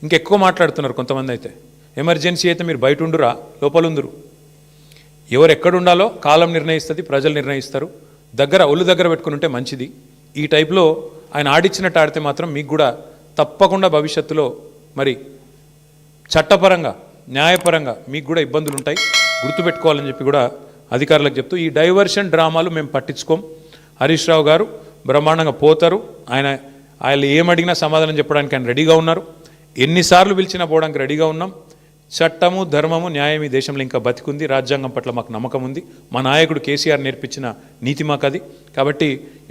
ఇంకెక్కువ మాట్లాడుతున్నారు కొంతమంది. అయితే ఎమర్జెన్సీ అయితే మీరు బయట ఉండురా, లోపల ఉందరు. ఎవరు ఎక్కడ ఉండాలో కాలం నిర్ణయిస్తుంది, ప్రజలు నిర్ణయిస్తారు. ఒళ్ళు దగ్గర పెట్టుకుని ఉంటే మంచిది. ఈ టైప్లో ఆయన ఆడిచ్చినట్టు ఆడితే మాత్రం మీకు కూడా తప్పకుండా భవిష్యత్తులో మరి చట్టపరంగా న్యాయపరంగా మీకు కూడా ఇబ్బందులు ఉంటాయి, గుర్తుపెట్టుకోవాలని చెప్పి కూడా అధికారులకు చెప్తూ, ఈ డైవర్షన్ డ్రామాలు మేము పట్టించుకోం. హరీష్ రావు గారు బ్రహ్మాండంగా పోతారు. ఆయన ఏమడిగినా సమాధానం చెప్పడానికి ఆయన రెడీగా ఉన్నారు. ఎన్నిసార్లు పిలిచినా పోవడానికి రెడీగా ఉన్నాం. చట్టము ధర్మము న్యాయం ఈ దేశంలో ఇంకా బతికుంది. రాజ్యాంగం పట్ల మాకు నమ్మకం ఉంది. మా నాయకుడు కేసీఆర్ నేర్పించిన నీతి మాకు అది. కాబట్టి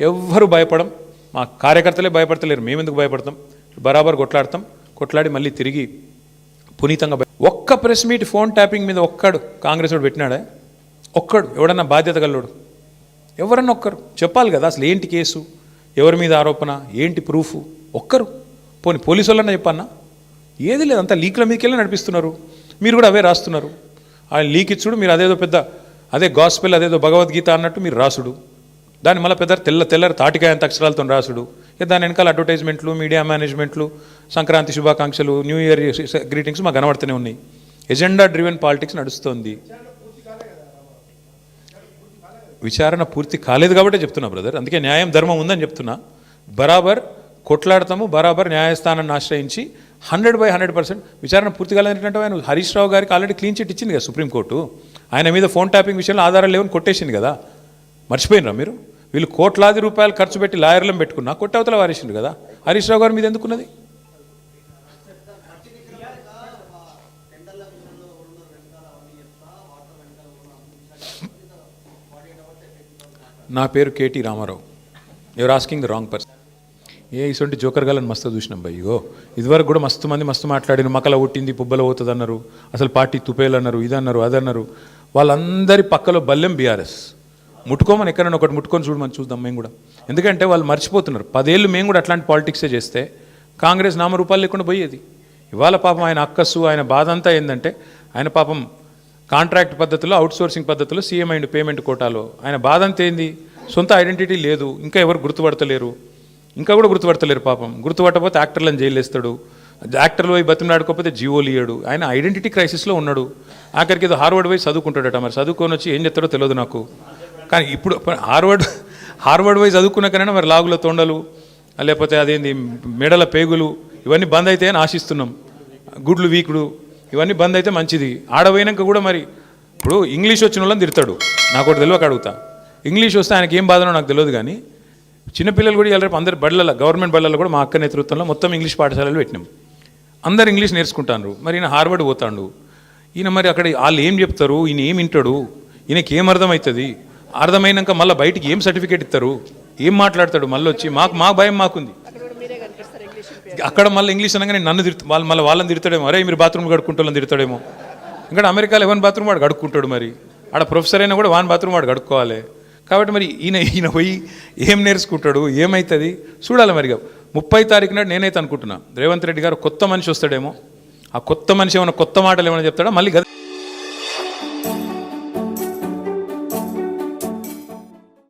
ఎవ్వరూ భయపడం, మా కార్యకర్తలే భయపడతలేరు, మేమెందుకు భయపడతాం? బరాబర్ కొట్లాడి మళ్ళీ తిరిగి పునీతంగా. ఒక్క ప్రెస్ మీట్ ఫోన్ ట్యాపింగ్ మీద ఒక్కడు కాంగ్రెస్ వాడు పెట్టినాడే? ఒక్కడు ఎవడన్నా బాధ్యత గల్లోడు? ఎవరన్నా ఒక్కరు చెప్పాలి కదా అసలు ఏంటి కేసు, ఎవరి మీద ఆరోపణ, ఏంటి ప్రూఫ్? ఒక్కరు పోనీ పోలీసు వాళ్ళన్నా చెప్పన్నా? ఏది లేదు, అంతా లీక్ల మీదకెళ్ళి నడిపిస్తున్నారు. మీరు కూడా అవే రాస్తున్నారు. ఆయన లీక్ ఇచ్చుడు, మీరు అదేదో పెద్ద అదే గాస్పెల్, అదేదో భగవద్గీత అన్నట్టు మీరు రాసుడు, దాన్ని మళ్ళీ పెద్ద తెల్లరి తాటికాయంత అక్షరాలతో రాసుడు. దాని వెనకాల అడ్వర్టైజ్మెంట్లు, మీడియా మేనేజ్మెంట్లు, సంక్రాంతి శుభాకాంక్షలు, న్యూ ఇయర్ గ్రీటింగ్స్ మాకు కనబడుతూనే ఉన్నాయి. ఎజెండా డ్రివెన్ పాలిటిక్స్ నడుస్తోంది. విచారణ పూర్తి కాలేదు కాబట్టి చెప్తున్నా బ్రదర్. అందుకే న్యాయం ధర్మం ఉందని చెప్తున్నా. బరాబర్ కొట్లాడతాము, బరాబర్ న్యాయస్థానాన్ని ఆశ్రయించి 100% విచారణ పూర్తి కాలేదంటే ఆయన హరీష్ రావు గారికి ఆల్రెడీ క్లీన్ చిట్ ఇచ్చింది కదా సుప్రీంకోర్టు. ఆయన మీద ఫోన్ ట్యాపింగ్ విషయంలో ఆధారాలు లేవని కొట్టేసింది కదా. మర్చిపోయినరా మీరు? వీళ్ళు కోట్లాది రూపాయలు ఖర్చు పెట్టి లాయర్లను పెట్టుకున్నా కొట్టవతల వారేసిండు కదా. హరీష్ రావు గారి మీద ఎందుకున్నది? నా పేరు KT Ramarao. You're asking the wrong person. ఇటువంటి జోకర్ గాలని మస్తు చూసినాం భయ్. ఇదివరకు కూడా మస్తు మాట్లాడిన, మకల ఒట్టింది పుబ్బల పోతుంది అన్నారు, అసలు పార్టీ తుపేలు అన్నారు, ఇదన్నారు అదన్నారు. వాళ్ళందరి పక్కలో బల్లెం బీఆర్ఎస్. ముట్టుకోమని ఎక్కడైనా ఒకటి ముట్టుకొని చూడమని చూద్దాం మేము కూడా. ఎందుకంటే వాళ్ళు మర్చిపోతున్నారు. 10 ఏళ్ళు మేము కూడా అట్లాంటి పాలిటిక్సే చేస్తే కాంగ్రెస్ నామరూపాలు లేకుండా పోయేది. ఇవాళ పాపం ఆయన అక్కస్సు, ఆయన బాధ అంతా ఏంటంటే ఆయన పాపం కాంట్రాక్ట్ పద్ధతిలో, అవుట్సోర్సింగ్ పద్ధతిలో సీఎం అయిండు పేమెంట్ కోటాలో. ఆయన బాధ అంతా ఏంది? సొంత ఐడెంటిటీ లేదు, ఇంకా ఎవరు గుర్తుపడతలేరు, ఇంకా కూడా గుర్తుపడతలేరు పాపం. గుర్తుపట్టకపోతే యాక్టర్లను జైలు వేస్తాడు, యాక్టర్లు పోయి బతిమలాడుకోకపోతే జీవోలు ఇయ్యాడు. ఆయన ఐడెంటిటీ క్రైసిస్లో ఉన్నాడు. ఆఖరికి ఏదో హార్వర్డ్ పోయి చదువుకుంటాడట. మరి చదువుకొని వచ్చి ఏం చెప్తాడో తెలియదు నాకు. కానీ ఇప్పుడు హార్వర్డ్ పోయి చదువుకున్నాకైనా మరి లాగుల తొండలు, లేకపోతే అదేంది మెడల పేగులు, ఇవన్నీ బంద్ అయితే అని ఆశిస్తున్నాం. గుడ్లు వీకుడు ఇవన్నీ బంద్ అయితే మంచిది. ఆడపోయినాక కూడా మరి ఇప్పుడు ఇంగ్లీష్ వచ్చిన వాళ్ళని తిడతాడు. నాకు ఒకటి తెలియక అడుగుతా, ఇంగ్లీష్ వస్తే ఆయనకి ఏం బాధనో నాకు తెలియదు. కానీ చిన్నపిల్లలు కూడా రేపు అందరు బళ్ళలో, గవర్నమెంట్ బళ్ళలో కూడా మా అక్క నేతృత్వంలో మొత్తం ఇంగ్లీష్ పాఠశాలలు పెట్టినాం. అందరు ఇంగ్లీష్ నేర్చుకుంటారు. మరి ఈయన హార్వర్డ్ పోతాడు. ఈయన మరి అక్కడ వాళ్ళు ఏం చెప్తారు, ఈయన ఏం వింటాడు, ఈయనకి ఏం అర్థమవుతుంది? అర్థమైనాక మళ్ళీ బయటికి ఏం సర్టిఫికేట్ ఇస్తారు, ఏం మాట్లాడతాడు? మళ్ళీ వచ్చి మా భయం మాకుంది. అక్కడ మళ్ళీ ఇంగ్లీష్ అనగానే నన్ను వాళ్ళని తిడతాడేమో, అరే మీరు బాత్రూమ్ కడుక్కుంటారని తిడతాడేమో. ఇంకా అమెరికాలో ఎవరి బాత్రూమ్ వాడు కడుక్కుంటాడు. మరి ఆడ ప్రొఫెసర్ అయినా కూడా వాని బాత్రూమ్ వాడు కడుక్కోవాలి. కాబట్టి మరి ఈయన పోయి ఏం నేర్చుకుంటాడు, ఏమవుతుంది చూడాలి. మరిగా 30 తారీఖు నాడు నేనైతే అనుకుంటున్నా రేవంత్ రెడ్డి గారు కొత్త మనిషి వస్తాడేమో. ఆ కొత్త మనిషి ఏమైనా కొత్త మాటలు ఏమైనా చెప్తాడో మళ్ళీ